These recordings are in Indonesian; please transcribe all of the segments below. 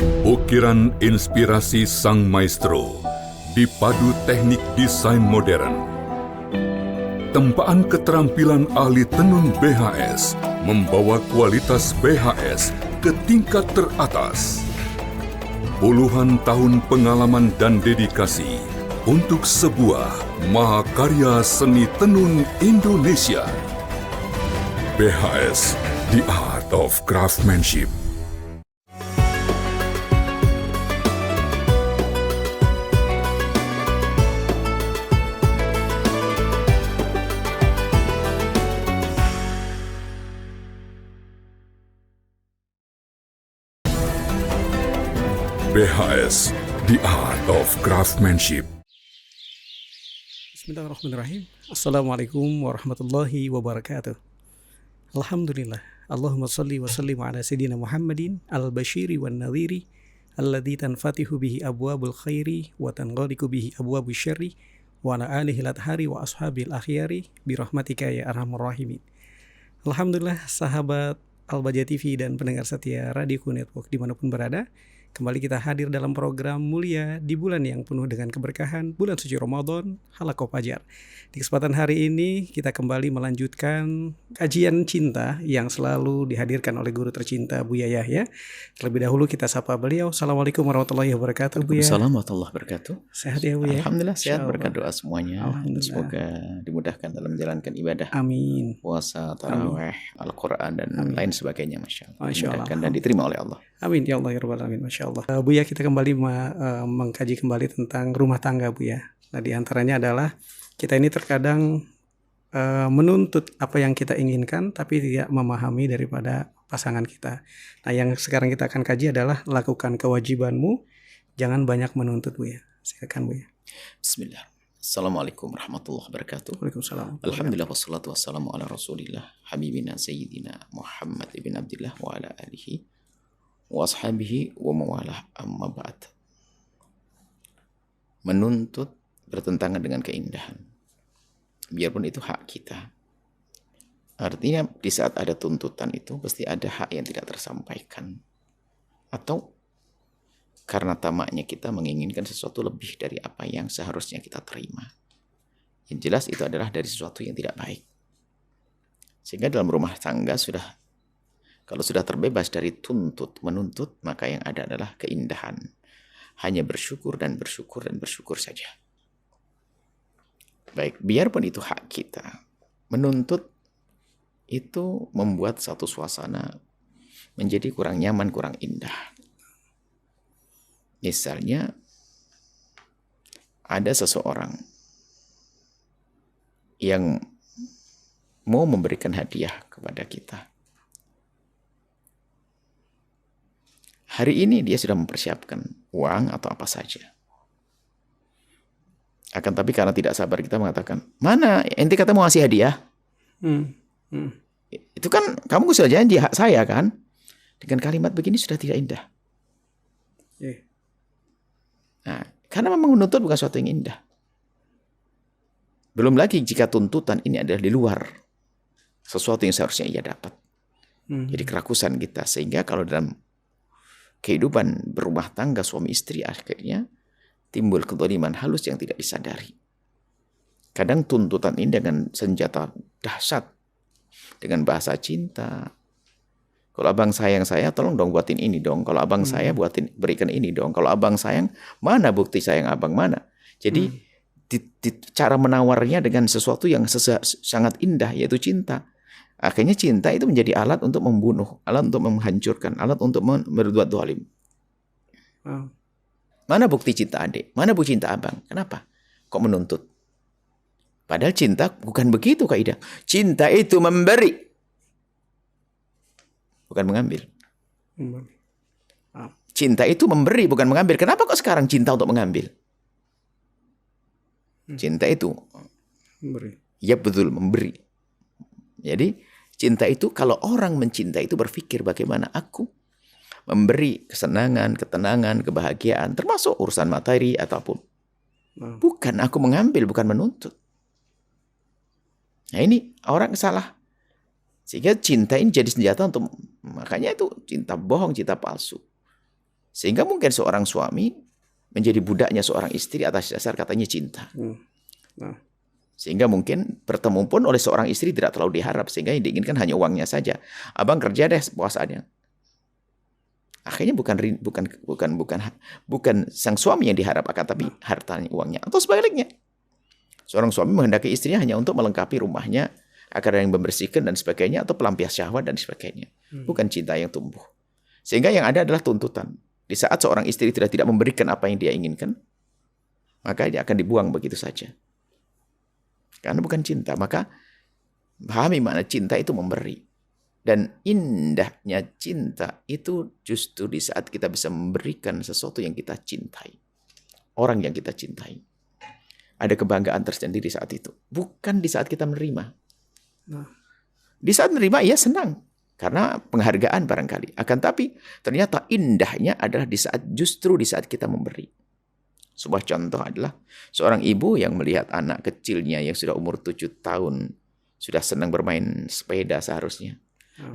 Ukiran inspirasi sang maestro dipadu teknik desain modern. Tempaan keterampilan ahli tenun BHS membawa kualitas BHS ke tingkat teratas. Puluhan tahun pengalaman dan dedikasi untuk sebuah mahakarya seni tenun Indonesia. BHS, The Art of Craftsmanship. BHS, The Art of Craftsmanship. Bismillahirrahmanirrahim. Assalamualaikum warahmatullahi wabarakatuh. Alhamdulillah. Allahumma salli wa sallim ala sayyidina Muhammadin al-bashiri wan nadhiri alladhi tanfatihu bihi abwabul khairi wa tanghaliku bihi abwabul syarri wa ala alihi lathari wa ashabil akhyari birahmatika ya arhamar rahimin. Alhamdulillah, sahabat Al-Baja TV dan pendengar setia Radioku Network dimanapun berada, kembali kita hadir dalam program mulia di bulan yang penuh dengan keberkahan, bulan suci Ramadan, Halaqah Fajar. Di kesempatan hari ini kita kembali melanjutkan kajian cinta yang selalu dihadirkan oleh guru tercinta Buya Yahya. Terlebih dahulu kita sapa beliau. Assalamualaikum warahmatullahi wabarakatuh, Buya. Assalamualaikum warahmatullahi wabarakatuh. Sehat ya, Buya? Alhamdulillah sehat, berkat doa semuanya. Alhamdulillah. Semoga dimudahkan dalam menjalankan ibadah. Amin. Puasa, tarawih, Al-Quran dan lain sebagainya, Masya Allah. Masya Allah. Dimudahkan dan diterima oleh Allah. Amin ya Allah ya Rabbal Alamin. Masya Allah. Buya, kita kembali mengkaji kembali tentang rumah tangga, Buya. Nah, di antaranya adalah kita ini terkadang menuntut apa yang kita inginkan tapi tidak memahami daripada pasangan kita. Nah, yang sekarang kita akan kaji adalah lakukan kewajibanmu, jangan banyak menuntut, Buya. Silakan, Buya. Bismillah. Assalamualaikum warahmatullahi wabarakatuh. Waalaikumsalam. Alhamdulillah wassalatu wassalamu ala rasulillah habibina sayyidina Muhammad ibn Abdillah wa ala alihi wa ashabihi wa mawalah, amma ba'd. Menuntut bertentangan dengan keindahan, biarpun itu hak kita. Artinya di saat ada tuntutan itu pasti ada hak yang tidak tersampaikan, atau karena tamaknya kita menginginkan sesuatu lebih dari apa yang seharusnya kita terima. Yang jelas itu adalah dari sesuatu yang tidak baik. Sehingga dalam rumah tangga kalau sudah terbebas dari menuntut, maka yang ada adalah keindahan. Hanya bersyukur dan bersyukur dan bersyukur saja. Baik, biarpun itu hak kita, menuntut itu membuat satu suasana menjadi kurang nyaman, kurang indah. Misalnya, ada seseorang yang mau memberikan hadiah kepada kita. Hari ini dia sudah mempersiapkan uang atau apa saja. Akan tapi karena tidak sabar kita mengatakan, mana ente kata mau ngasih hadiah? Itu kan kamu sudah janji hak saya kan? Dengan kalimat begini sudah tidak indah. Nah, karena memang menuntut bukan sesuatu yang indah. Belum lagi jika tuntutan ini adalah di luar sesuatu yang seharusnya ia dapat. Jadi kerakusan kita. Sehingga kalau dalam kehidupan berumah tangga suami istri akhirnya timbul kezaliman halus yang tidak disadari. Kadang tuntutan ini dengan senjata dahsyat, dengan bahasa cinta. Kalau abang sayang saya, tolong dong buatin ini dong. Kalau abang saya berikan ini dong. Kalau abang sayang, mana bukti sayang abang mana? Jadi cara menawarnya dengan sesuatu yang sangat indah, yaitu cinta. Akhirnya cinta itu menjadi alat untuk membunuh, alat untuk menghancurkan, alat untuk berbuat zalim. Mana bukti cinta adik? Mana bukti cinta abang? Kenapa? Kok menuntut? Padahal cinta bukan begitu kaidah. Cinta itu memberi, bukan mengambil. Cinta itu memberi, bukan mengambil. Kenapa kok sekarang cinta untuk mengambil? Cinta itu memberi. Ya betul, memberi. Jadi cinta itu, kalau orang mencinta itu berpikir bagaimana aku memberi kesenangan, ketenangan, kebahagiaan, termasuk urusan materi ataupun. Bukan aku mengambil, bukan menuntut. Nah, ini orang salah. Sehingga cinta ini jadi senjata untuk, makanya itu cinta bohong, cinta palsu. Sehingga mungkin seorang suami menjadi budaknya seorang istri atas dasar katanya cinta. Nah. Sehingga mungkin bertemu pun oleh seorang istri tidak terlalu diharap. Sehingga yang diinginkan hanya uangnya saja. Abang kerja deh puasanya. Akhirnya bukan sang suami yang diharap akan, tapi hartanya, uangnya. Atau sebaliknya. Seorang suami menghendaki istrinya hanya untuk melengkapi rumahnya, agar ada yang membersihkan dan sebagainya, atau pelampias syahwat dan sebagainya. Bukan cinta yang tumbuh. Sehingga yang ada adalah tuntutan. Di saat seorang istri tidak memberikan apa yang dia inginkan, maka dia akan dibuang begitu saja. Karena bukan cinta. Maka pahami makna cinta itu memberi. Dan indahnya cinta itu justru di saat kita bisa memberikan sesuatu yang kita cintai. Orang yang kita cintai. Ada kebanggaan tersendiri saat itu. Bukan di saat kita menerima. Di saat menerima ia senang. Karena penghargaan barangkali. Akan tapi ternyata indahnya adalah justru di saat kita memberi. Sebuah contoh adalah seorang ibu yang melihat anak kecilnya yang sudah umur 7 tahun sudah senang bermain sepeda seharusnya.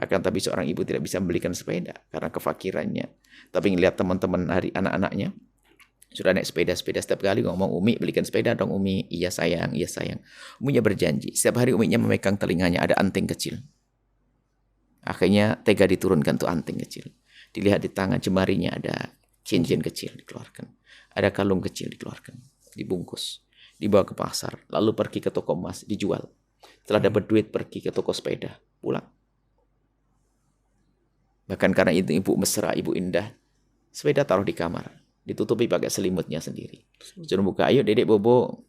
Akan tapi seorang ibu tidak bisa membelikan sepeda karena kefakirannya. Tapi ngelihat teman-teman anak-anaknya sudah naik sepeda setiap kali ngomong, Umi belikan sepeda dong Umi. Iya sayang, iya sayang. Uminya berjanji. Setiap hari uminya memegang telinganya ada anting kecil. Akhirnya tega diturunkan tuh anting kecil. Dilihat di tangan jemarinya ada cincin kecil dikeluarkan. Ada kalung kecil dikeluarkan, dibungkus, dibawa ke pasar, lalu pergi ke toko emas, dijual. Setelah dapat duit, pergi ke toko sepeda, pulang. Bahkan karena itu ibu mesra, ibu indah, sepeda taruh di kamar, ditutupi pakai selimutnya sendiri. Suruh buka, ayo dedek bobo.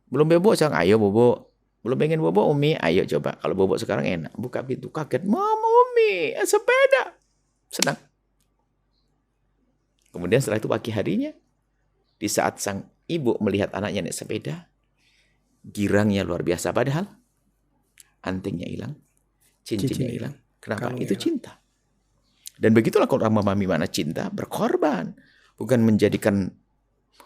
Belum bobo, sekarang ayo bobo. Belum pengen bobo, Umi, ayo coba. Kalau bobo sekarang enak, buka pintu, kaget, Mama, Umi, sepeda. Senang. Kemudian setelah itu pagi harinya, di saat sang ibu melihat anaknya naik sepeda, girangnya luar biasa. Padahal antingnya hilang, cincinnya hilang. Kenapa? Itu cinta. Dan begitulah kalau orang memahami mana cinta, berkorban. Bukan menjadikan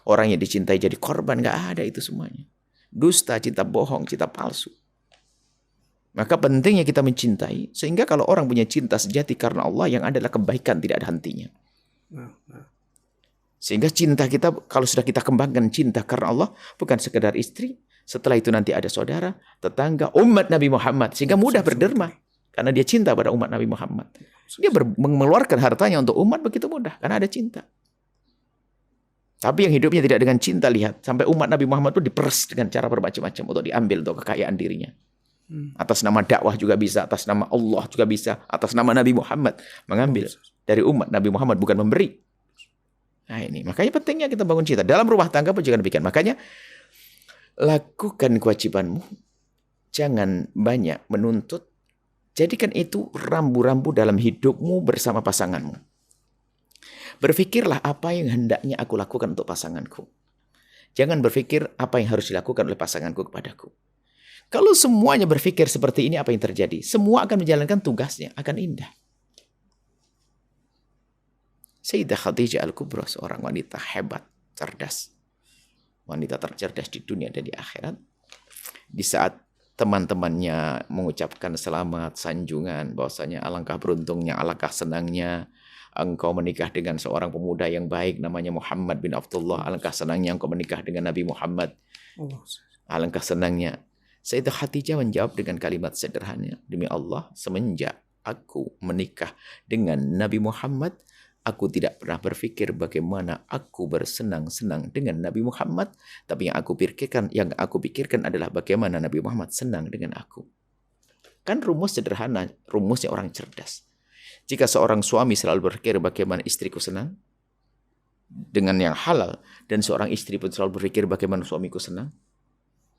orang yang dicintai jadi korban. Nggak ada itu semuanya. Dusta, cinta bohong, cinta palsu. Maka pentingnya kita mencintai. Sehingga kalau orang punya cinta sejati karena Allah, yang adalah kebaikan, tidak ada hentinya. Sehingga cinta kita, kalau sudah kita kembangkan cinta karena Allah, bukan sekedar istri, setelah itu nanti ada saudara, tetangga, umat Nabi Muhammad. Sehingga mudah berderma. Karena dia cinta pada umat Nabi Muhammad. Dia mengeluarkan hartanya untuk umat begitu mudah. Karena ada cinta. Tapi yang hidupnya tidak dengan cinta, lihat. Sampai umat Nabi Muhammad itu diperes dengan cara bermacam-macam untuk diambil untuk kekayaan dirinya. Atas nama dakwah juga bisa, atas nama Allah juga bisa, atas nama Nabi Muhammad. Mengambil dari umat Nabi Muhammad, bukan memberi. Nah ini, makanya pentingnya kita bangun cinta. Dalam rumah tangga pun jangan demikian. Makanya, lakukan kewajibanmu. Jangan banyak menuntut. Jadikan itu rambu-rambu dalam hidupmu bersama pasanganmu. Berpikirlah apa yang hendaknya aku lakukan untuk pasanganku. Jangan berpikir apa yang harus dilakukan oleh pasanganku kepadaku. Kalau semuanya berpikir seperti ini, apa yang terjadi? Semua akan menjalankan tugasnya, akan indah. Sayyidah Khadijah Al-Kubra, seorang wanita hebat, cerdas. Wanita tercerdas di dunia dan di akhirat. Di saat teman-temannya mengucapkan selamat, sanjungan, bahwasanya alangkah beruntungnya, alangkah senangnya engkau menikah dengan seorang pemuda yang baik namanya Muhammad bin Abdullah. Alangkah senangnya engkau menikah dengan Nabi Muhammad. Alangkah senangnya. Sayyidah Khadijah menjawab dengan kalimat sederhana, demi Allah, semenjak aku menikah dengan Nabi Muhammad, aku tidak pernah berpikir bagaimana aku bersenang-senang dengan Nabi Muhammad, tapi yang aku pikirkan adalah bagaimana Nabi Muhammad senang dengan aku. Kan rumus sederhana, rumusnya orang cerdas. Jika seorang suami selalu berpikir bagaimana istriku senang dengan yang halal, dan seorang istri pun selalu berpikir bagaimana suamiku senang,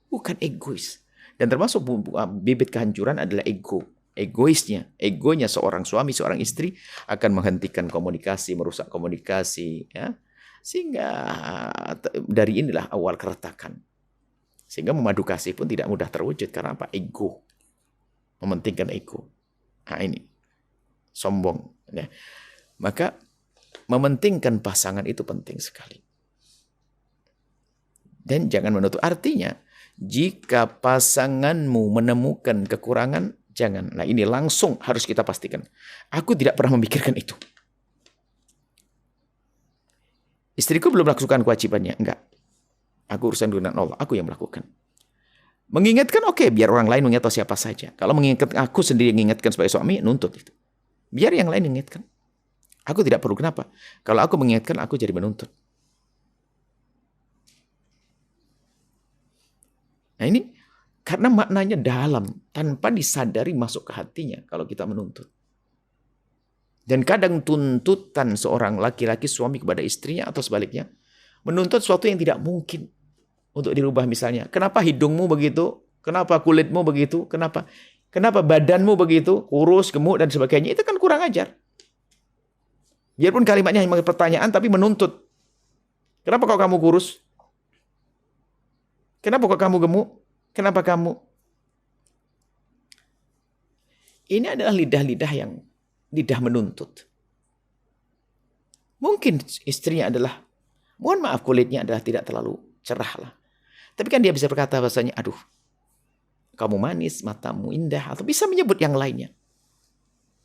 bukan egois. Dan termasuk bibit kehancuran adalah ego. Egonya seorang suami, seorang istri akan menghentikan komunikasi, merusak komunikasi, ya. Sehingga dari inilah awal keretakan. Sehingga memadu kasih pun tidak mudah terwujud karena apa? Ego. Mementingkan ego. Nah ini sombong, ya. Maka mementingkan pasangan itu penting sekali. Dan jangan menutup artinya jika pasanganmu menemukan kekurangan, jangan. Nah ini langsung harus kita pastikan. Aku tidak pernah memikirkan itu. Istriku belum melakukan kewajibannya. Enggak. Aku urusan dengan Allah. Aku yang melakukan. Mengingatkan, oke, biar orang lain mengingat atau siapa saja. Kalau mengingatkan aku sendiri mengingatkan sebagai suami, nuntut itu. Biar yang lain mengingatkan. Aku tidak perlu. Kenapa? Kalau aku mengingatkan, aku jadi menuntut. Nah ini karena maknanya dalam, tanpa disadari masuk ke hatinya kalau kita menuntut. Dan kadang tuntutan seorang laki-laki suami kepada istrinya atau sebaliknya, menuntut sesuatu yang tidak mungkin untuk dirubah misalnya. Kenapa hidungmu begitu? Kenapa kulitmu begitu? Kenapa badanmu begitu? Kurus, gemuk, dan sebagainya. Itu kan kurang ajar. Biarpun kalimatnya hanya pertanyaan, tapi menuntut. Kenapa kok kamu kurus? Kenapa kok kamu gemuk? Kenapa kamu? Ini adalah lidah-lidah yang lidah menuntut. Mungkin istrinya adalah, mohon maaf kulitnya adalah tidak terlalu cerah lah. Tapi kan dia bisa berkata bahasanya, aduh, kamu manis, matamu indah, atau bisa menyebut yang lainnya.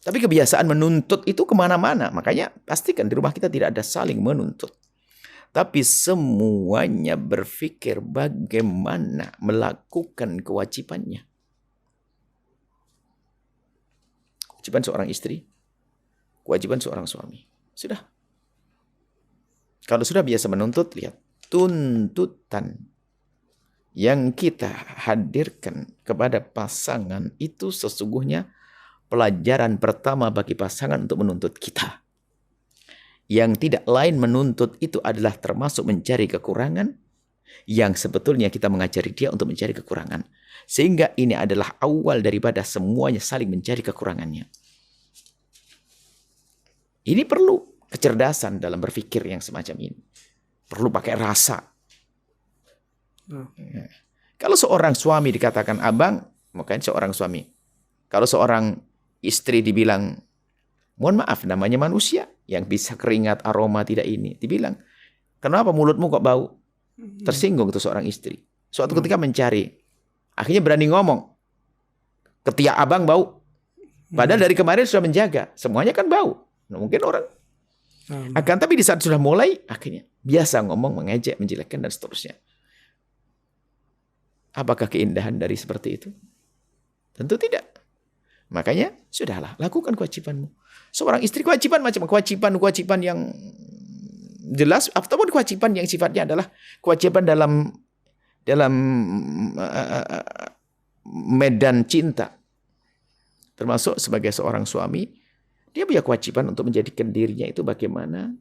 Tapi kebiasaan menuntut itu kemana-mana. Makanya pastikan di rumah kita tidak ada saling menuntut. Tapi semuanya berpikir bagaimana melakukan kewajibannya. Kewajiban seorang istri, kewajiban seorang suami. Sudah. Kalau sudah biasa menuntut, lihat. Tuntutan yang kita hadirkan kepada pasangan itu sesungguhnya pelajaran pertama bagi pasangan untuk menuntut kita. Yang tidak lain menuntut itu adalah termasuk mencari kekurangan yang sebetulnya kita mengajari dia untuk mencari kekurangan. Sehingga ini adalah awal daripada semuanya saling mencari kekurangannya. Ini perlu kecerdasan dalam berpikir yang semacam ini. Perlu pakai rasa. Kalau seorang suami dikatakan abang, makanya seorang suami. Kalau seorang istri dibilang, mohon maaf, namanya manusia yang bisa keringat, aroma, tidak ini. Dibilang, kenapa mulutmu kok bau? Tersinggung itu seorang istri. Suatu ketika mencari, akhirnya berani ngomong, ketiak abang bau. Padahal dari kemarin sudah menjaga, semuanya kan bau. Nah, mungkin orang akan, tapi di saat sudah mulai, akhirnya biasa ngomong, mengejek, menjelekkan, dan seterusnya. Apakah keindahan dari seperti itu? Tentu tidak. Makanya, sudahlah, lakukan kewajibanmu. Seorang istri kewajiban macam kewajiban yang jelas, ataupun kewajiban yang sifatnya adalah kewajiban dalam medan cinta. Termasuk sebagai seorang suami, dia punya kewajiban untuk menjadikan dirinya itu bagaimana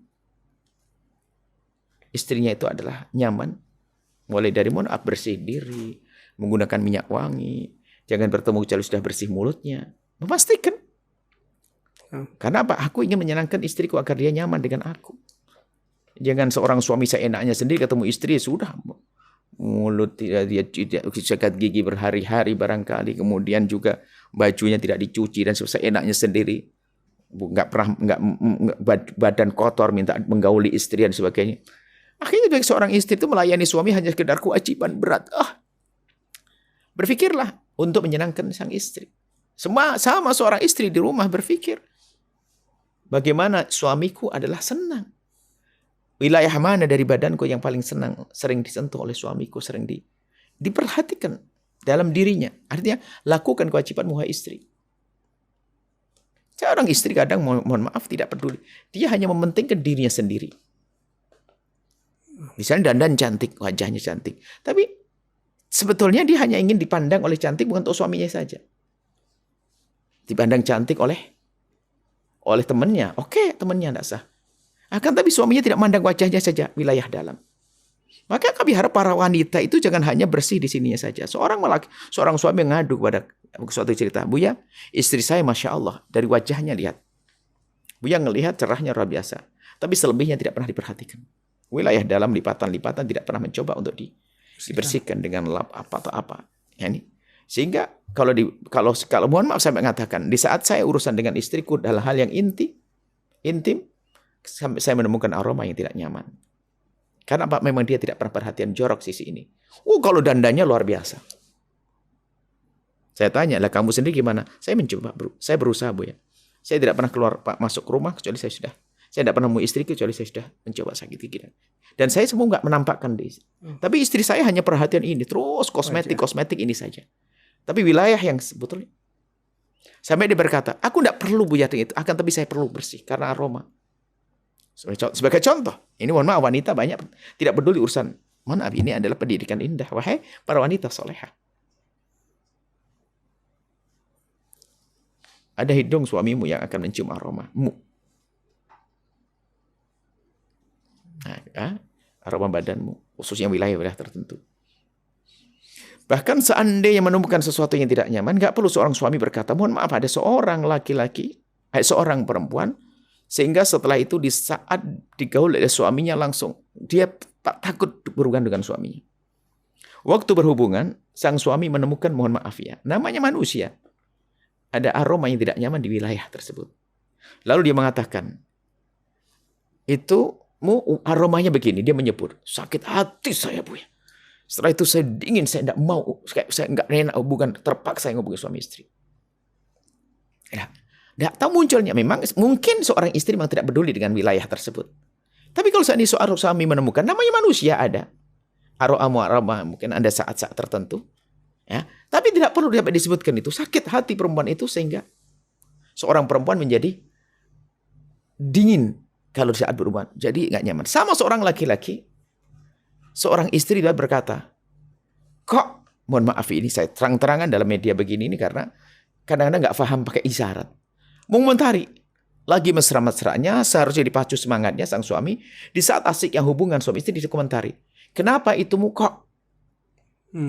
istrinya itu adalah nyaman. Mulai dari bersih diri, menggunakan minyak wangi, jangan bertemu kecuali sudah bersih mulutnya. Memastikan. Karena apa? Aku ingin menyenangkan istriku agar dia nyaman dengan aku. Jangan seorang suami seenaknya sendiri ketemu istri, sudah. Mulut dia sikat gigi berhari-hari barangkali. Kemudian juga bajunya tidak dicuci dan seenaknya sendiri. Badan kotor, minta menggauli istri dan sebagainya. Akhirnya bagi seorang istri itu melayani suami hanya sekedar kewajiban berat. Berpikirlah untuk menyenangkan sang istri. Sama seorang istri di rumah berpikir, bagaimana suamiku adalah senang. Wilayah mana dari badanku yang paling senang, sering disentuh oleh suamiku, sering diperhatikan dalam dirinya. Artinya, lakukan kewajiban wahai istri. Seorang istri kadang, mohon maaf, tidak peduli. Dia hanya mementingkan dirinya sendiri. Misalnya dandan cantik, wajahnya cantik. Tapi sebetulnya dia hanya ingin dipandang oleh cantik bukan untuk suaminya saja. Dipandang cantik oleh temannya. Oke, temannya tidak sah. Akan tapi suaminya tidak mandang wajahnya saja, wilayah dalam. Maka kami harap para wanita itu jangan hanya bersih di sininya saja. Seorang suami mengadu kepada suatu cerita, Buya, istri saya Masya Allah, dari wajahnya lihat. Buya ngelihat cerahnya luar biasa. Tapi selebihnya tidak pernah diperhatikan. Wilayah dalam lipatan-lipatan tidak pernah mencoba untuk dibersihkan dengan lap apa atau apa. Ya, ini. Sehingga kalau mohon maaf saya mengatakan, di saat saya urusan dengan istriku dalam hal yang intim, sampai saya menemukan aroma yang tidak nyaman. Karena apa? Memang dia tidak pernah perhatian jorok sisi ini. Kalau dandannya luar biasa. Saya tanya, lah kamu sendiri gimana? Saya mencoba, bro. Saya berusaha, Bu ya. Saya tidak pernah masuk ke rumah kecuali saya Saya tidak pernah mau istri kecuali saya sudah mencoba sakiti kita. Dan saya semua nggak menampakkan di istri. Tapi istri saya hanya perhatian ini. Terus kosmetik ini saja. Tapi wilayah yang sebetulnya. Sampai dia berkata, aku tidak perlu buyating itu. Akan tapi saya perlu bersih. Karena aroma. Sebagai contoh. Ini mohon maaf wanita banyak tidak peduli urusan. Mohon maaf, ini adalah pendidikan indah. Wahai para wanita solehah. Ada hidung suamimu yang akan mencium aromamu. Nah, aroma badanmu, khususnya wilayah-wilayah tertentu. Bahkan seandainya menemukan sesuatu yang tidak nyaman, nggak perlu seorang suami berkata, mohon maaf, ada seorang laki-laki, seorang perempuan, sehingga setelah itu di saat digaul oleh suaminya langsung, dia tak takut berhubungan dengan suaminya. Waktu berhubungan, sang suami menemukan, mohon maaf ya, namanya manusia, ada aroma yang tidak nyaman di wilayah tersebut. Lalu dia mengatakan, itu aromanya begini, dia menyebut, sakit hati saya Bu ya. Setelah itu saya dingin, saya tidak mau, saya nggak enak hubungan, terpaksa saya ngomongin suami istri. Ya, tidak tahu munculnya, memang mungkin seorang istri memang tidak peduli dengan wilayah tersebut. Tapi kalau seandainya seorang suami menemukan, namanya manusia ada, aroma mungkin ada saat-saat tertentu, ya. Tapi tidak perlu dapat disebutkan itu, sakit hati perempuan itu sehingga seorang perempuan menjadi dingin. Kalau saat berhubungan, jadi nggak nyaman. Sama seorang laki-laki, seorang istri dia berkata, kok, mohon maaf ini saya terang-terangan dalam media begini ini karena kadang-kadang nggak paham pakai isyarat. Mengomentari, lagi mesra-mesranya, seharusnya dipacu semangatnya sang suami, di saat asik yang hubungan suami istri dikomentari. Kenapa itumu kok?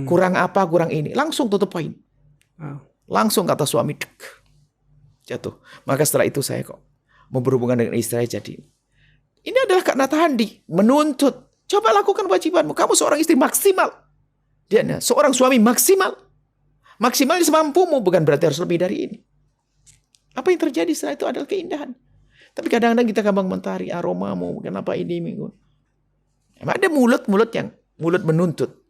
Kurang apa, kurang ini. Langsung tutup poin. Langsung kata suami, jatuh. Maka setelah itu saya kok mau berhubungan dengan istri saya jadi. Ini adalah karena tadi menuntut. Coba lakukan kewajibanmu. Kamu seorang istri maksimal. Dia seorang suami maksimal. Maksimal semampumu, bukan berarti harus lebih dari ini. Apa yang terjadi setelah itu adalah keindahan. Tapi kadang-kadang kita gampang mentari aromamu, kenapa ini minggu. Ada mulut yang mulut menuntut.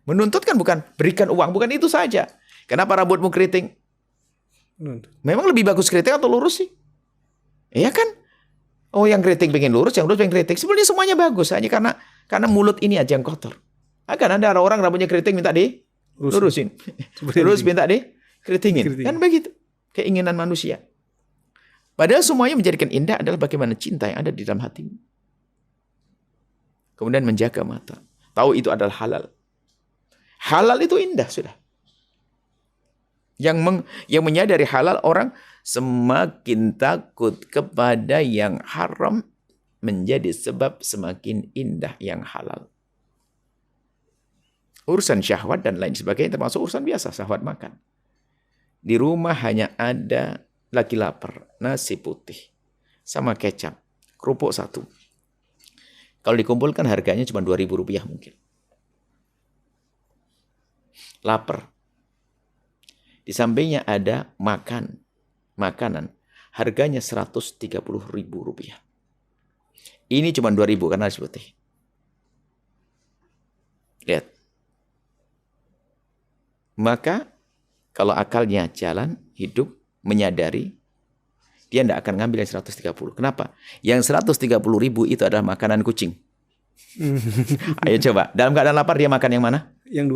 Menuntut kan bukan berikan uang, bukan itu saja. Kenapa rambutmu keriting? Memang lebih bagus keriting atau lurus sih? Iya kan? Oh, yang keriting pengen lurus, yang lurus pengen keriting. Sebenarnya semuanya bagus, hanya karena mulut ini aja yang kotor. Akan ada orang rambutnya keriting minta lurusin. Lurus minta keritingin. Kan begitu keinginan manusia. Padahal semuanya menjadikan indah adalah bagaimana cinta yang ada di dalam hatimu. Kemudian menjaga mata. Tahu itu adalah halal. Halal itu indah sudah. Yang menyadari halal orang semakin takut kepada yang haram menjadi sebab semakin indah yang halal. Urusan syahwat dan lain sebagainya termasuk urusan biasa, syahwat makan. Di rumah hanya ada lagi lapar, nasi putih sama kecap, kerupuk satu. Kalau dikumpulkan harganya cuma Rp2.000 mungkin. Lapar. Di sampingnya ada makanan. Harganya Rp130.000. Ini cuma 2.000 karena nasi putih. Lihat. Maka kalau akalnya jalan, hidup, menyadari, dia tidak akan ngambil yang 130. Kenapa? Yang 130.000 itu adalah makanan kucing. Ayo coba. Dalam keadaan lapar dia makan yang mana? Yang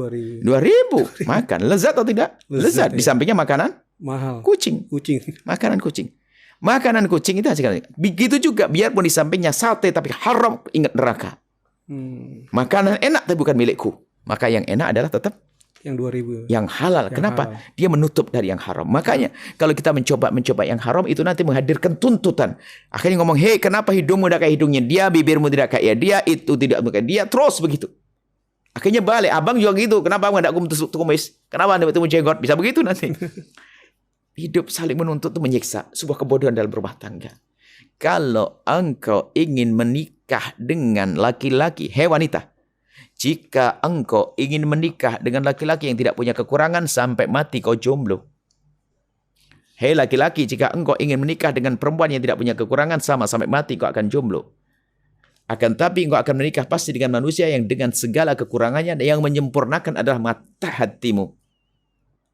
2.000. Makan. Lezat atau tidak? Lezat. Ya. Di sampingnya makanan mahal. Kucing. Makanan kucing. Makanan kucing itu sekali. Begitu juga biarpun di sampingnya sate tapi haram, ingat neraka. Makanan enak tapi bukan milikku. Maka yang enak adalah tetap yang 2.000. Yang halal. Kenapa? Halal. Dia menutup dari yang haram. Makanya kalau kita mencoba yang haram itu nanti menghadirkan tuntutan. Akhirnya ngomong, hei kenapa hidungmu tidak kayak hidungnya dia, bibirmu tidak kayak dia, itu tidak kayak dia, terus begitu. Akhirnya balik, abang juga gitu. Kenapa enggak kumis? Kenapa anda bertemu jenggot? Bisa begitu nanti. Hidup saling menuntut itu menyiksa. Sebuah kebodohan dalam rumah tangga. Kalau engkau ingin menikah dengan laki-laki, wanita. Jika engkau ingin menikah dengan laki-laki yang tidak punya kekurangan, sampai mati kau jomblo. Hei laki-laki, jika engkau ingin menikah dengan perempuan yang tidak punya kekurangan, sampai mati kau akan jomblo. Akan tapi engkau akan menikah pasti dengan manusia yang dengan segala kekurangannya, yang menyempurnakan adalah mata hatimu.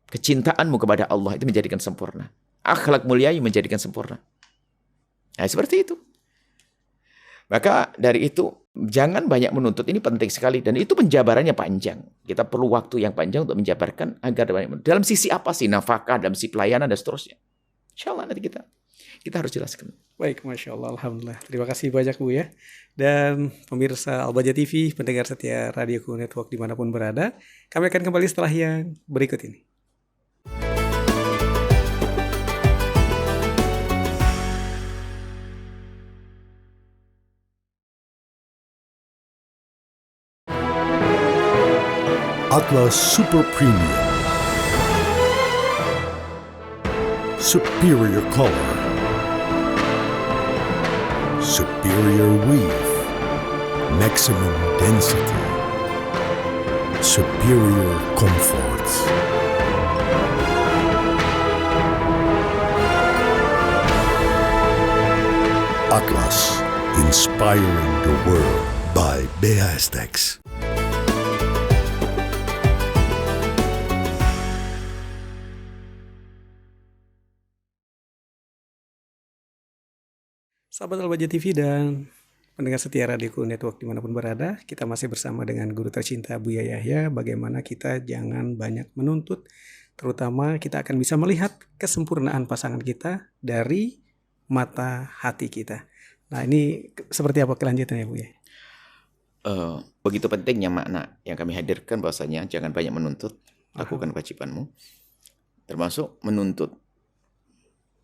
Kecintaanmu kepada Allah itu menjadikan sempurna. Akhlak mulia menjadikan sempurna. Nah, seperti itu. Maka dari itu jangan banyak menuntut, ini penting sekali dan itu penjabarannya panjang. Kita perlu waktu yang panjang untuk menjabarkan agar banyak menuntut. Dalam sisi apa sih nafkah, dalam sisi pelayanan dan seterusnya. Insya Allah nanti kita harus jelaskan. Baik, Masya Allah, Alhamdulillah. Terima kasih banyak Bu ya. Dan pemirsa Al-Baja TV, pendengar setia Radioku Network dimanapun berada, kami akan kembali setelah yang berikut ini. Atlas Super Premium. Superior color. Superior weave. Maximum density. Superior comfort. Atlas, inspiring the world by BHStex. Sahabat Al-Baja TV dan pendengar setia Radioku Network dimanapun berada, kita masih bersama dengan guru tercinta Buya Yahya. Bagaimana kita jangan banyak menuntut, terutama kita akan bisa melihat kesempurnaan pasangan kita dari mata hati kita. Nah, ini seperti apa kelanjutannya Buya? Begitu pentingnya makna yang kami hadirkan, bahwasanya jangan banyak menuntut, lakukan kewajibanmu, termasuk menuntut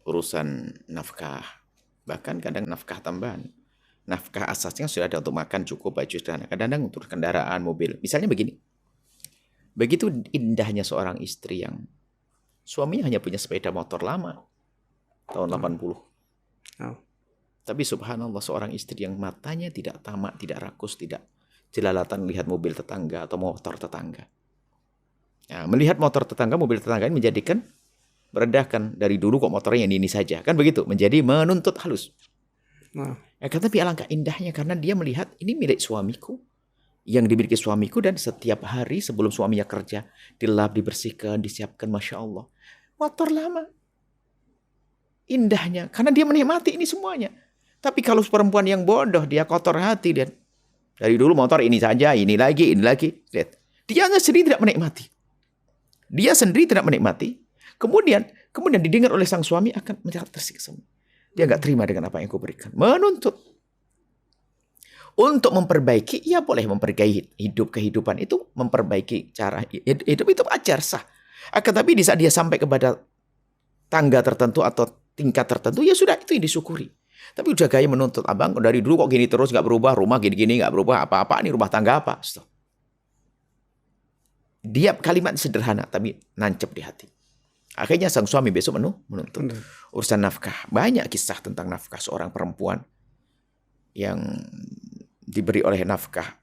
urusan nafkah. Bahkan kadang nafkah tambahan. Nafkah asasnya sudah ada untuk makan cukup, baju sederhana. Kadang-kadang untuk kendaraan, mobil. Misalnya begini. Begitu indahnya seorang istri yang suaminya hanya punya sepeda motor lama. Tahun 80. Tapi subhanallah seorang istri yang matanya tidak tamak, tidak rakus, tidak jelalatan melihat mobil tetangga atau motor tetangga. Nah, melihat motor tetangga, mobil tetangga ini menjadikan merendahkan. Dari dulu kok motornya ini saja. Kan begitu. Menjadi menuntut halus. Tapi alangkah indahnya karena dia melihat ini milik suamiku. Yang dimiliki suamiku dan setiap hari sebelum suaminya kerja. Dilap, dibersihkan, disiapkan. Masya Allah. Motor lama. Indahnya. Karena dia menikmati ini semuanya. Tapi kalau perempuan yang bodoh, dia kotor hati. Lihat. Dari dulu motor ini saja, ini lagi, ini lagi. Lihat. Dia sendiri tidak menikmati. Dia sendiri tidak menikmati. Kemudian didengar oleh sang suami akan menjadi tersiksa. Dia nggak terima dengan apa yang kau berikan. Menuntut. Untuk memperbaiki, ya boleh memperbaiki kehidupan itu, memperbaiki cara hidup itu ajar sah. Tapi di saat dia sampai kepada tangga tertentu atau tingkat tertentu, ya sudah itu yang disyukuri. Tapi udah gaya menuntut, abang dari dulu kok gini terus nggak berubah, rumah gini-gini nggak berubah, apa-apa ini rumah tangga apa? Stop. Dia kalimat sederhana tapi nancep di hati. Akhirnya sang suami besok menuntut. Urusan nafkah. Banyak kisah tentang nafkah seorang perempuan yang diberi oleh nafkah,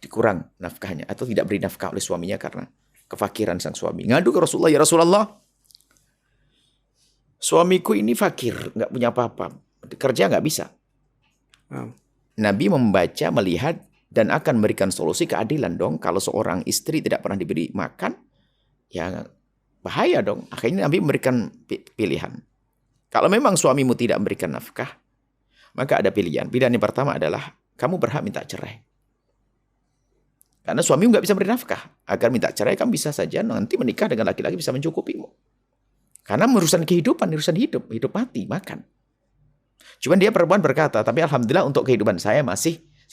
dikurang nafkahnya, atau tidak beri nafkah oleh suaminya karena kefakiran sang suami. Ngadu ke Rasulullah, ya Rasulullah, suamiku ini fakir, nggak punya apa-apa, kerja nggak bisa. Nabi membaca, melihat, dan akan memberikan solusi keadilan dong. Kalau seorang istri tidak pernah diberi makan, ya bahaya dong. Akhirnya Nabi memberikan pilihan. Kalau memang suamimu tidak memberikan nafkah, maka ada pilihan. Pilihan yang pertama adalah kamu berhak minta cerai. Karena suamimu nggak bisa beri nafkah. Agar minta cerai, kamu bisa saja nanti menikah dengan laki-laki bisa mencukupimu. Karena urusan kehidupan, urusan hidup mati, makan. Cuman dia perempuan berkata, tapi alhamdulillah untuk kehidupan saya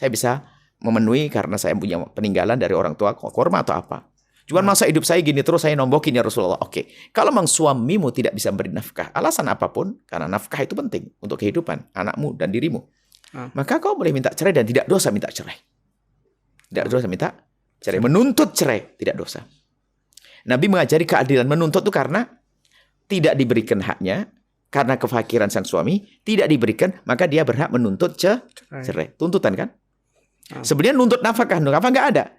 bisa memenuhi karena saya punya peninggalan dari orang tua, korma atau apa. Cuman masa hidup saya gini terus saya nombokin ya Rasulullah. Oke. Kalau memang suamimu tidak bisa beri nafkah, alasan apapun, karena nafkah itu penting untuk kehidupan anakmu dan dirimu. Maka kau boleh minta cerai dan tidak dosa minta cerai. Tidak dosa minta cerai. Menuntut cerai tidak dosa. Nabi mengajari keadilan menuntut itu karena tidak diberikan haknya, karena kefakiran sang suami, tidak diberikan, maka dia berhak menuntut cerai. Tuntutan kan? Sebenarnya nuntut nafkah nggak ada.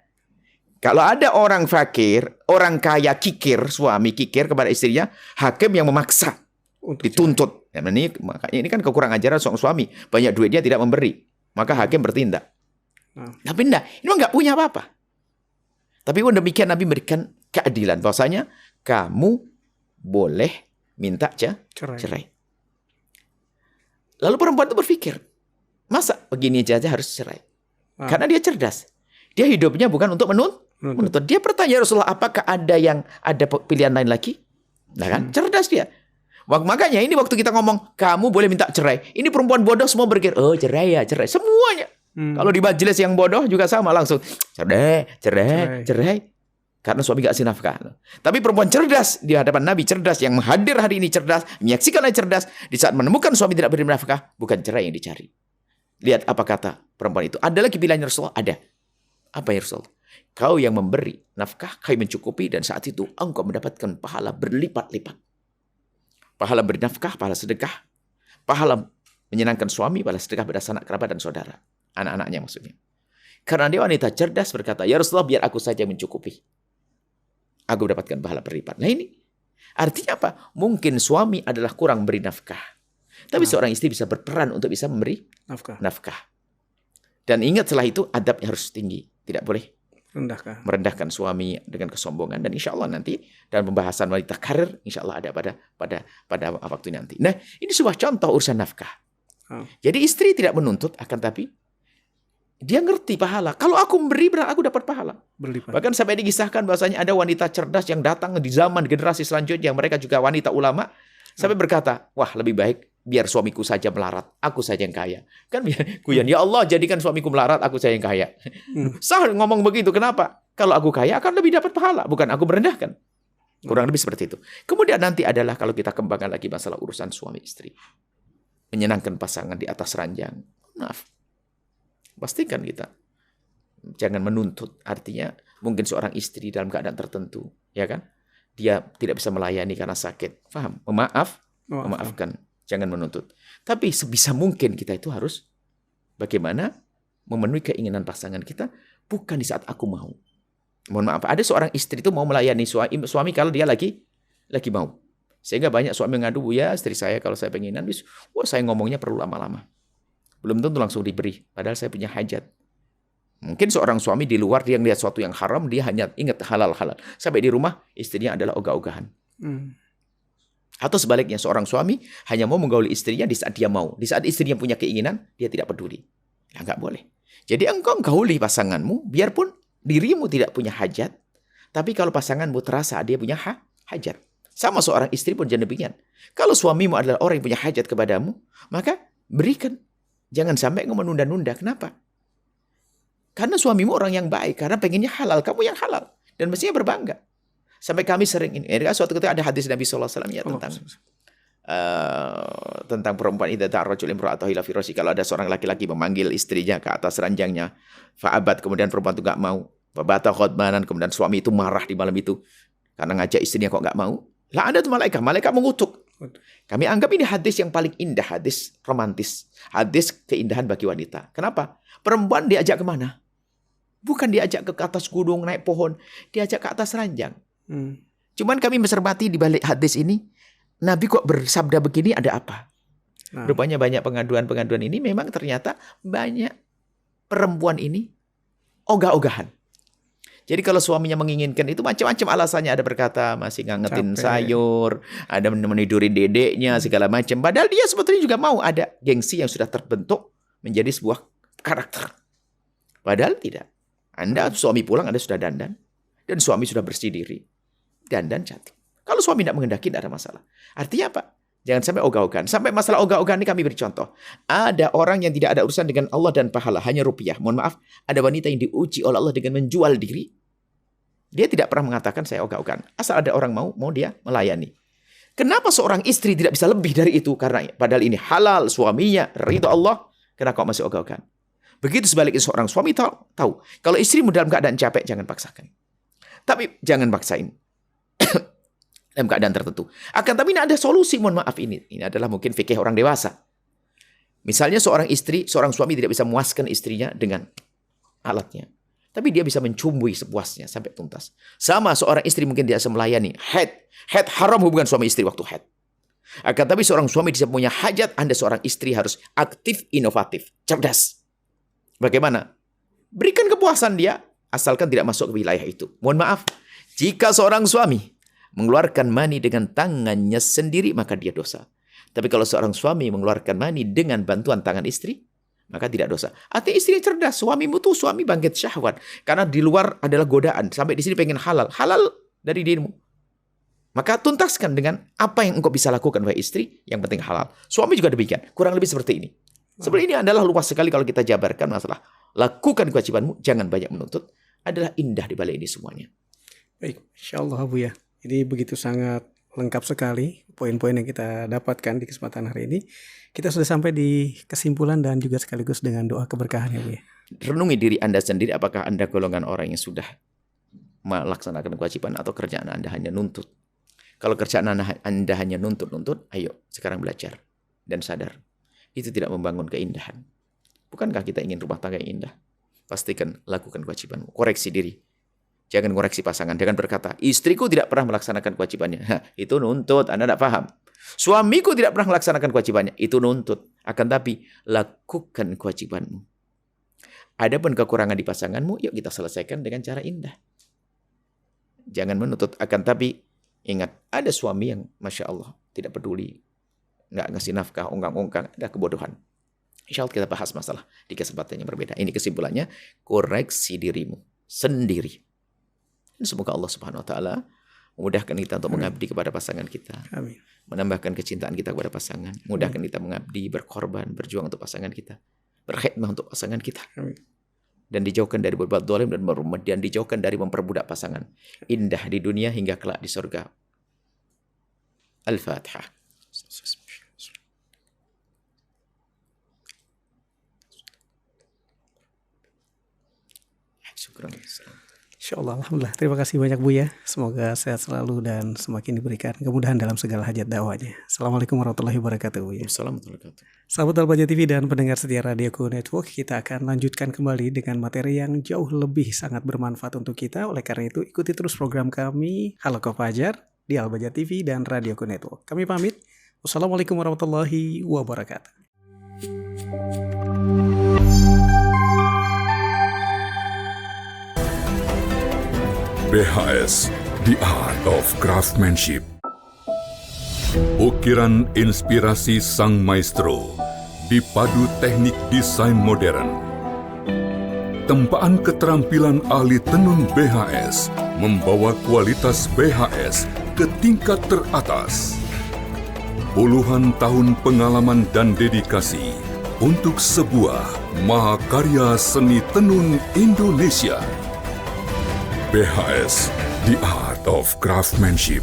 Kalau ada orang fakir, orang kaya kikir, suami kikir kepada istrinya, hakim yang memaksa dituntut. Ya, makanya ini kan kekurangan ajaran seorang suami. Banyak duit dia tidak memberi. Maka hakim bertindak. Tapi enggak, ini nggak punya apa-apa. Tapi pun demikian Nabi memberikan keadilan. Bahwasanya kamu boleh minta cerai. Lalu perempuan itu berpikir, Masa begini aja harus cerai? Karena dia cerdas. Dia hidupnya bukan untuk menuntut. Dia bertanya, Rasulullah, apakah ada pilihan lain lagi? Nah kan, cerdas dia. Makanya ini waktu kita ngomong, kamu boleh minta cerai. Ini perempuan bodoh semua berpikir, oh cerai ya, cerai. Semuanya. Kalau di majelis yang bodoh juga sama, langsung cerai. Karena suami gak kasih nafkah. Tapi perempuan cerdas di hadapan Nabi, cerdas, yang hadir hari ini cerdas, menyaksikan yang cerdas, di saat menemukan suami tidak beri nafkah, bukan cerai yang dicari. Lihat apa kata perempuan itu. Ada lagi pilihan Rasulullah? Ada. Apa ya Rasulullah? Kau yang memberi nafkah, kau mencukupi, dan saat itu engkau mendapatkan pahala berlipat-lipat. Pahala bernafkah, pahala sedekah, pahala menyenangkan suami, pahala sedekah pada sanak kerabat dan saudara. Anak-anaknya maksudnya. Karena dia wanita cerdas berkata, ya Rasulullah, biar aku saja mencukupi. Aku mendapatkan pahala berlipat. Nah ini artinya apa? Mungkin suami adalah kurang beri nafkah. Tapi seorang istri bisa berperan untuk bisa memberi nafkah. Dan ingat setelah itu adabnya harus tinggi. Tidak boleh merendahkan suami dengan kesombongan. Dan insya Allah nanti dalam pembahasan wanita karir, insya Allah ada pada waktu nanti. Nah ini sebuah contoh urusan nafkah. Jadi istri tidak menuntut, akan tapi dia ngerti pahala. Kalau aku memberi, berarti aku dapat pahala. Berlipat. Bahkan sampai digisahkan bahwasanya ada wanita cerdas yang datang di zaman generasi selanjutnya, mereka juga wanita ulama, sampai berkata, wah lebih baik biar suamiku saja melarat, aku saja yang kaya. Kan guyon, ya Allah jadikan suamiku melarat, aku saja yang kaya. Sah ngomong begitu, kenapa? Kalau aku kaya akan lebih dapat pahala, bukan aku merendahkan. Kurang lebih seperti itu. Kemudian nanti adalah kalau kita kembangkan lagi masalah urusan suami istri. Menyenangkan pasangan di atas ranjang. Maaf. Pastikan kita jangan menuntut. Artinya mungkin seorang istri dalam keadaan tertentu, ya kan? Dia tidak bisa melayani karena sakit. Paham? Memaafkan. Jangan menuntut. Tapi sebisa mungkin kita itu harus bagaimana memenuhi keinginan pasangan kita, bukan di saat aku mau. Mohon maaf, ada seorang istri itu mau melayani suami kalau dia lagi mau. Sehingga banyak suami mengadu, ya istri saya kalau saya penginan, wah saya ngomongnya perlu lama-lama. Belum tentu langsung diberi, padahal saya punya hajat. Mungkin seorang suami di luar, dia melihat sesuatu yang haram, dia hanya ingat halal-halal. Sampai di rumah, istrinya adalah ogah-ogahan. Atau sebaliknya, seorang suami hanya mau menggauli istrinya di saat dia mau. Di saat istrinya punya keinginan, dia tidak peduli. Ya nggak boleh. Jadi engkau gauli pasanganmu, biarpun dirimu tidak punya hajat, tapi kalau pasanganmu terasa dia punya hajat. Sama seorang istri pun jangan demikian. Kalau suamimu adalah orang yang punya hajat kepadamu, maka berikan. Jangan sampai engkau menunda-nunda. Kenapa? Karena suamimu orang yang baik. Karena pengennya halal. Kamu yang halal. Dan mestinya berbangga. Sampai kami sering ini. Suatu ketika ada hadis Nabi SAW ya, tentang perempuan idza ta'arrajul imra'atahu ila firasyi. Kalau ada seorang laki-laki memanggil istrinya ke atas ranjangnya. Fa'abat. Kemudian perempuan itu gak mau. Fabata khutbanan. Kemudian suami itu marah di malam itu. Karena ngajak istrinya kok gak mau. Lah ada tuh malaikat. Malaikat mengutuk. Kami anggap ini hadis yang paling indah, hadis romantis, hadis keindahan bagi wanita. Kenapa? Perempuan diajak kemana? Bukan diajak ke atas gunung, naik pohon, diajak ke atas ranjang. Cuman kami mencermati di balik hadis ini, Nabi kok bersabda begini, ada apa? Rupanya banyak pengaduan-pengaduan ini memang ternyata banyak perempuan ini ogah-ogahan. Jadi kalau suaminya menginginkan itu macam-macam alasannya. Ada berkata masih ngangetin sayur, ada menidurin dedeknya, segala macam. Padahal dia sebetulnya juga mau ada gengsi yang sudah terbentuk menjadi sebuah karakter. Padahal tidak. Anda suami pulang, Anda sudah dandan. Dan suami sudah bersih diri. Dandan cantik. Kalau suami tidak menghendaki, tidak ada masalah. Artinya apa? Jangan sampai ogah-ogahan. Sampai masalah ogah-ogahan ini kami beri contoh. Ada orang yang tidak ada urusan dengan Allah dan pahala, hanya rupiah. Mohon maaf, ada wanita yang diuji oleh Allah dengan menjual diri. Dia tidak pernah mengatakan saya ogah-ogahan. Asal ada orang mau dia melayani. Kenapa seorang istri tidak bisa lebih dari itu? Karena padahal ini halal, suaminya, ridho Allah. Kenapa kok masih ogah-ogahan? Begitu sebaliknya seorang suami tahu. Kalau istrimu dalam keadaan capek, jangan paksakan. Tapi jangan paksain. Dalam keadaan tertentu. Akan tapi ini ada solusi, mohon maaf ini. Ini adalah mungkin fikih orang dewasa. Misalnya seorang suami tidak bisa memuaskan istrinya dengan alatnya. Tapi dia bisa mencumbui sepuasnya sampai tuntas. Sama seorang istri mungkin tidak bisa melayani. Haid haram hubungan suami istri waktu haid. Akan tapi seorang suami bisa punya hajat, Anda seorang istri harus aktif, inovatif, cerdas. Bagaimana? Berikan kepuasan dia, asalkan tidak masuk ke wilayah itu. Mohon maaf, jika seorang suami mengeluarkan mani dengan tangannya sendiri, maka dia dosa. Tapi kalau seorang suami mengeluarkan mani dengan bantuan tangan istri, maka tidak dosa. Artinya istri cerdas, suamimu tuh suami bangkit syahwat. Karena di luar adalah godaan. Sampai di sini pengen halal. Halal dari dirimu. Maka tuntaskan dengan apa yang engkau bisa lakukan, wahai istri. Yang penting halal. Suami juga demikian. Kurang lebih seperti ini. Seperti ini adalah luas sekali kalau kita jabarkan masalah. Lakukan kewajibanmu, jangan banyak menuntut. Adalah indah di balik ini semuanya. Baik, insyaAllah Bu ya. Ini begitu sangat lengkap sekali poin-poin yang kita dapatkan di kesempatan hari ini. Kita sudah sampai di kesimpulan dan juga sekaligus dengan doa keberkahan ya Bu ya. Renungi diri Anda sendiri, apakah Anda golongan orang yang sudah melaksanakan kewajiban atau kerjaan Anda hanya nuntut. Kalau kerjaan Anda hanya nuntut-nuntut, ayo sekarang belajar dan sadar. Itu tidak membangun keindahan. Bukankah kita ingin rumah tangga yang indah? Pastikan lakukan kewajibanmu. Koreksi diri. Jangan koreksi pasangan. Jangan berkata, istriku tidak pernah melaksanakan kewajibannya. Itu nuntut. Anda tidak paham. Suamiku tidak pernah melaksanakan kewajibannya. Itu nuntut. Akan tapi, lakukan kewajibanmu. Adapun kekurangan di pasanganmu, yuk kita selesaikan dengan cara indah. Jangan menuntut. Akan tapi, ingat, ada suami yang Masya Allah tidak peduli. Nggak ngasih nafkah, ungkang-ungkang. Ada kebodohan. Insya Allah kita bahas masalah di kesempatan yang berbeda. Ini kesimpulannya, koreksi dirimu sendiri. Dan semoga Allah Subhanahu Wa Taala memudahkan kita untuk mengabdi kepada pasangan kita. Amin. Menambahkan kecintaan kita kepada pasangan. Mudahkan kita mengabdi, berkorban, berjuang untuk pasangan kita. Berkhidmah untuk pasangan kita. Amin. Dan dijauhkan dari berbuat zalim dan dijauhkan dari memperbudak pasangan. Indah di dunia hingga kelak di surga. Al-Fatihah. Syukran. InsyaAllah, Alhamdulillah. Terima kasih banyak Bu ya. Semoga sehat selalu dan semakin diberikan kemudahan dalam segala hajat dakwahnya. Assalamualaikum warahmatullahi wabarakatuh Bu ya. Assalamualaikum. Sahabat Al-Baja TV dan pendengar setia Radioku Network, kita akan lanjutkan kembali dengan materi yang jauh lebih sangat bermanfaat untuk kita. Oleh karena itu, ikuti terus program kami Halo Fajar di Al-Baja TV dan Radioku Network. Kami pamit. Wassalamualaikum warahmatullahi wabarakatuh. BHS, The Art of Craftsmanship. Ukiran inspirasi sang maestro dipadu teknik desain modern. Tempaan keterampilan ahli tenun BHS membawa kualitas BHS ke tingkat teratas. Puluhan tahun pengalaman dan dedikasi untuk sebuah mahakarya seni tenun Indonesia. BHS, The Art of Craftsmanship.